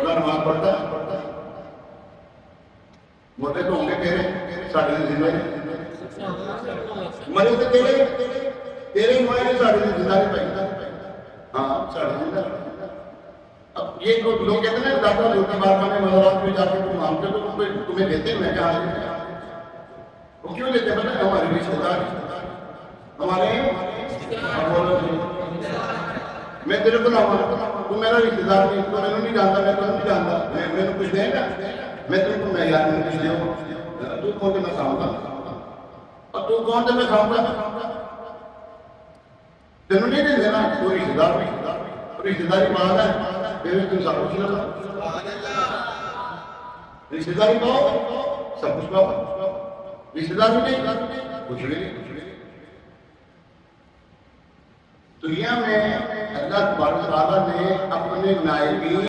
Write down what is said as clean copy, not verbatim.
بندہ نماز پڑھتا ہے موٹے تو ہوں گے تیرے ساڑھے زندہ مرے تو تیرے موائے نے ساڑھے زندہ پائی ہاں ساڑھے زندہ اب یہ لوگ کہتے ہیں دادا لوگ بارگاہ میں مزارات میں جا کے تم مانگتے تو تمہیں دیتے ہیں میں کہاں سے وہ کیوں دیتے ہیں پتہ ہے ہمارے رشتے دار ہمارے میں تیرے کو لاؤں تو میرا رشتے دار نہیں تو میں نہیں جانتا میں تو نہیں جانتا میں نے کچھ دیں گا میں تم کو میں یاد میں کچھ دوں تو کون سے میں کھاؤں گا اور تو کون سے میں کھاؤں گا تینوں نہیں دیں دینا تو رشتے دار رشتے داری بات ہے پھر تم سب کچھ لگا رشتے داری پاؤ سب کچھ پاؤ رشتے دار بھی نہیں کچھ بھی نہیں دنیا میں اللہ تبارک و تعالیٰ نے اپنے نائبین